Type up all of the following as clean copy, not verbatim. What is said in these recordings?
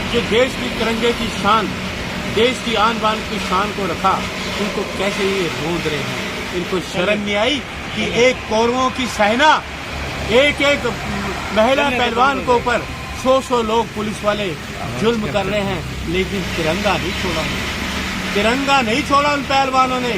जो देश की तिरंगे की शान, देश की आन बान की शान को रखा, उनको कैसे ये रोंद रहे हैं। इनको शर्म नहीं आई कि एक कौरवों की सेना एक एक महिला पहलवान के ऊपर 100 लोग पुलिस वाले जुल्म कर रहे हैं, लेकिन तिरंगा नहीं छोड़ा। तिरंगा नहीं छोड़ा उन पहलवानों ने।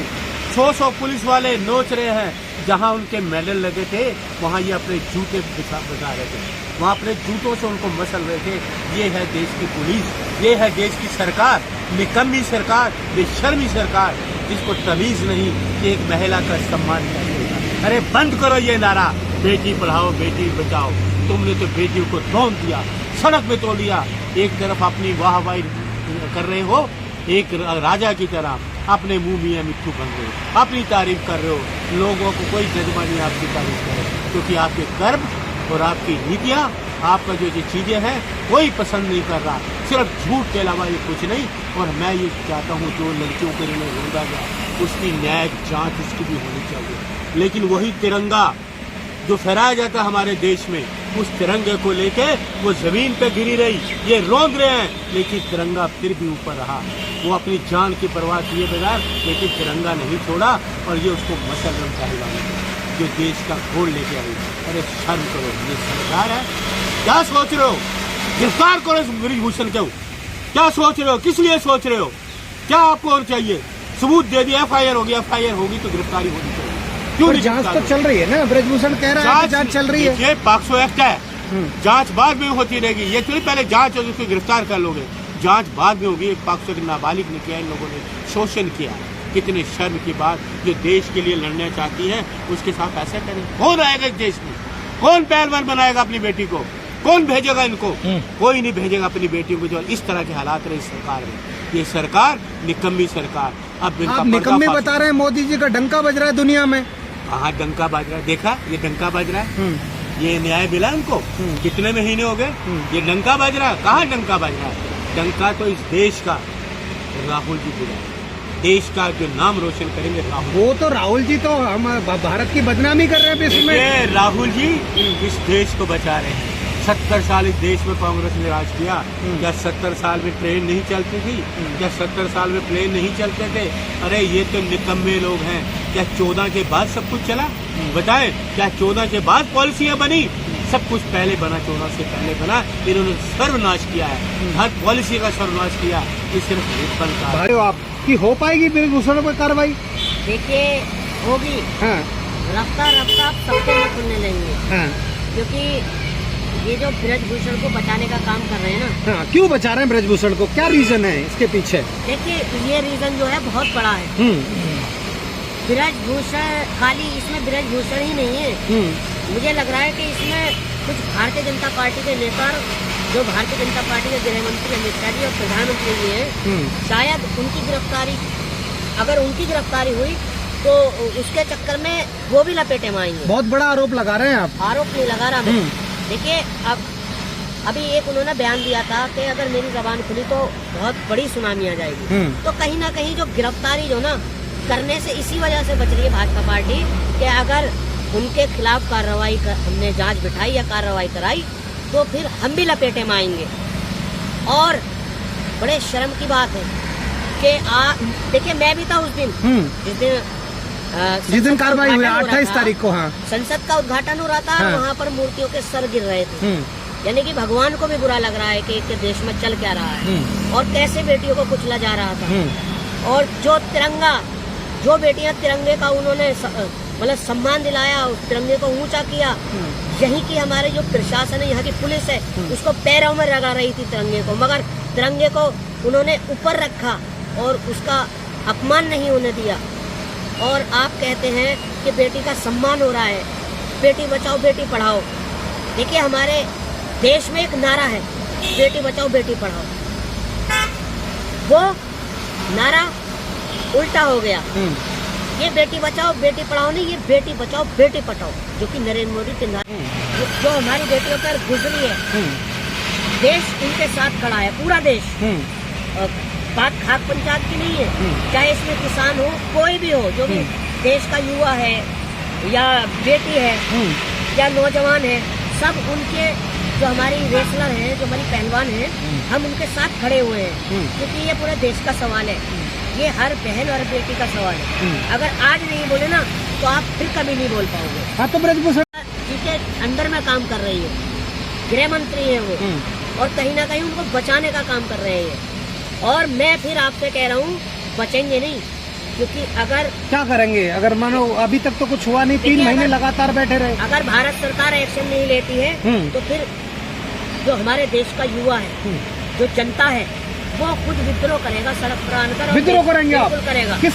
100 पुलिस वाले नोच रहे हैं। जहां उनके मेडल लगे थे वहां ये अपने जूते बचा रहे थे, वहां अपने जूतों से उनको मसल रहे थे। ये है देश की पुलिस, ये है देश की सरकार, निकम्मी सरकार, बेशर्मी सरकार, जिसको तमीज नहीं कि एक महिला का सम्मान करना। अरे बंद करो ये नारा, बेटी पढ़ाओ बेटी बचाओ। तुमने तो बेटियों को रौंद दिया, सड़क में तोड़ दिया। एक तरफ अपनी वाहवाही कर रहे हो, एक राजा की तरह अपने मुंह मियां मिट्टू बन रहे हो, अपनी तारीफ कर रहे हो। लोगों को कोई जज्बा नहीं आपकी तारीफ करे, क्योंकि आपके कर्म और आपकी नीतियां, आपका जो चीजें हैं कोई पसंद नहीं कर रहा। सिर्फ झूठ के अलावा ये कुछ नहीं। और मैं ये चाहता हूँ जो लड़कियों के लिए रोंदा गया, उसकी न्यायिक जांच उसकी भी होनी चाहिए। लेकिन वही तिरंगा जो फहराया जाता है हमारे देश में, उस तिरंगे को लेके वो जमीन पे गिरी रही, ये रोंद रहे हैं, लेकिन तिरंगा फिर भी ऊपर रहा। वो अपनी जान की परवाह किए बगैर लेकिन तिरंगा नहीं छोड़ा, और ये उसको मसल रंग पहलवान जो देश का गोल लेके आई। अरे शर्म करो, ये सरकार है। क्या सोच रहे हो? गिरफ्तार करो इस ब्रिजभूषण को। क्या सोच रहे हो? किस लिए सोच रहे हो? क्या आपको और चाहिए? सबूत दे दिया, FIR होगी, FIR होगी तो गिरफ्तारी होनी चाहिए। क्यों नहीं? जांच तो चल रही है ना, ब्रिजभूषण कह रहा है जांच चल रही है। ये POCSO एक्ट है, जांच बाद में होती रहेगी। ये तो पहले जांच हो, उसको गिरफ्तार कर लोगे, जांच बाद में होगी। POCSO के नाबालिग ने किया, इन लोगों ने शोषण किया। कितने शर्म की बात, जो देश के लिए लड़ना चाहती है उसके साथ ऐसा करें। कौन आएगा इस देश में? कौन पहलवान बनाएगा अपनी बेटी को? कौन भेजेगा इनको? कोई नहीं भेजेगा अपनी बेटियों को, जो इस तरह के हालात रहे इस सरकार में। ये सरकार निकम्मी सरकार। अब आप निकम्मी बता रहे हैं, मोदी जी का डंका बज रहा है दुनिया में। कहाँ डंका बज रहा है? देखा, ये डंका बज रहा है। ये न्याय मिला उनको? कितने महीने हो गए ये डंका बज रहा है? कहाँ डंका बज रहा है? डंका तो इस देश का राहुल जी बुला, देश का जो नाम रोशन करेंगे राहुल। वो तो राहुल जी तो हम भारत की बदनामी कर रहे हैं विश्व में। राहुल जी इस देश को बचा रहे हैं। 70 साल इस देश में कांग्रेस ने राज किया। क्या 70 साल में ट्रेन नहीं चलती थी? क्या 70 साल में प्लेन नहीं चलते थे? अरे ये तो निकम्मे लोग हैं। क्या 14 के बाद सब कुछ चला? बताएं, क्या 14 के बाद पॉलिसियां बनी? सब कुछ पहले बना, 14 से पहले बना। इन्होंने सर्वनाश किया है, हर पॉलिसी का सर्वनाश किया। ये सिर्फ बनता आपकी हो पाएगी ब्रिजभूषण पर कार्रवाई? देखिए होगी। हाँ। रफ्ता रफ्ता सबको मत सुनने लेंगे। हाँ। क्योंकि ये जो ब्रिजभूषण को बचाने का काम कर रहे हैं ना। हाँ, क्यों बचा रहे हैं ब्रिजभूषण को? क्या रीजन है इसके पीछे? देखिए ये रीजन जो है बहुत बड़ा है। ब्रिजभूषण खाली इसमें ब्रिजभूषण ही नहीं है। मुझे लग रहा है कि इसमें कुछ भारतीय जनता पार्टी के नेता, जो भारतीय जनता पार्टी के गृह मंत्री अमित शाह जी और प्रधानमंत्री जी हैं, शायद उनकी गिरफ्तारी, अगर उनकी गिरफ्तारी हुई तो उसके चक्कर में वो भी लपेटे में आएंगे। बहुत बड़ा आरोप लगा रहे हैं आप। आरोप नहीं लगा रहा मैं। देखिए अभी एक उन्होंने बयान दिया था कि अगर मेरी जबान खुली तो बहुत बड़ी सुनामी आ जाएगी। तो कहीं ना कहीं जो गिरफ्तारी जो ना करने से इसी वजह से बच रही है भाजपा पार्टी, कि अगर उनके खिलाफ कार्रवाई हमने जांच बिठाई या कार्रवाई कराई तो फिर हम भी लपेटे में आएंगे। और बड़े शर्म की बात है कि देखिए मैं भी था उस दिन, जिस दिन कार्रवाई हुई 28 तारीख को। हाँ, संसद का उद्घाटन हो रहा था। हाँ। वहाँ पर मूर्तियों के सर गिर रहे थे। यानी कि भगवान को भी बुरा लग रहा है कि देश में चल क्या रहा है और कैसे बेटियों को कुचला जा रहा था। और जो तिरंगा, जो बेटियां तिरंगे का उन्होंने मतलब सम्मान दिलाया, उस तिरंगे को ऊंचा किया, यही की हमारे जो प्रशासन है, यहाँ की पुलिस है, उसको पैरों में लगा रही थी तिरंगे को, मगर तिरंगे को उन्होंने ऊपर रखा और उसका अपमान नहीं होने दिया। और आप कहते हैं कि बेटी का सम्मान हो रहा है, बेटी बचाओ बेटी पढ़ाओ। देखिए हमारे देश में एक नारा है, बेटी बचाओ बेटी पढ़ाओ। वो नारा उल्टा हो गया। ये बेटी बचाओ बेटी पढ़ाओ नहीं, ये बेटी बचाओ बेटी पढ़ाओ, जो कि नरेंद्र मोदी के नारे जो हमारी बेटियों पर गुजरी है। देश उनके साथ खड़ा है, पूरा देश। बात खाक पंचायत की नहीं है, चाहे इसमें किसान हो, कोई भी हो, जो भी देश का युवा है या बेटी है या नौजवान है, सब उनके जो हमारी रेसलर हैं, जो हमारी पहलवान हैं, हम उनके साथ खड़े हुए हैं, क्योंकि ये पूरे देश का सवाल है, ये हर बहन और बेटी का सवाल है। अगर आज नहीं बोले ना तो आप फिर कभी नहीं बोल पाओगे। हाँ तो ब्रजभूषण जी के अंडर में काम कर रही है, गृह मंत्री है वो, और कहीं ना कहीं उनको बचाने का काम कर रहे हैं। और मैं फिर आपसे कह रहा हूँ, बचेंगे नहीं, क्योंकि अगर क्या करेंगे? अगर मानो अभी तक तो कुछ हुआ नहीं, 3 महीने लगातार बैठे रहे। अगर भारत सरकार एक्शन नहीं लेती है तो फिर जो हमारे देश का युवा है, जो जनता है, वो खुद विद्रोह करेगा, सड़क पर आकर विद्रोह करेंगे आप? बिल्कुल करेगा। किस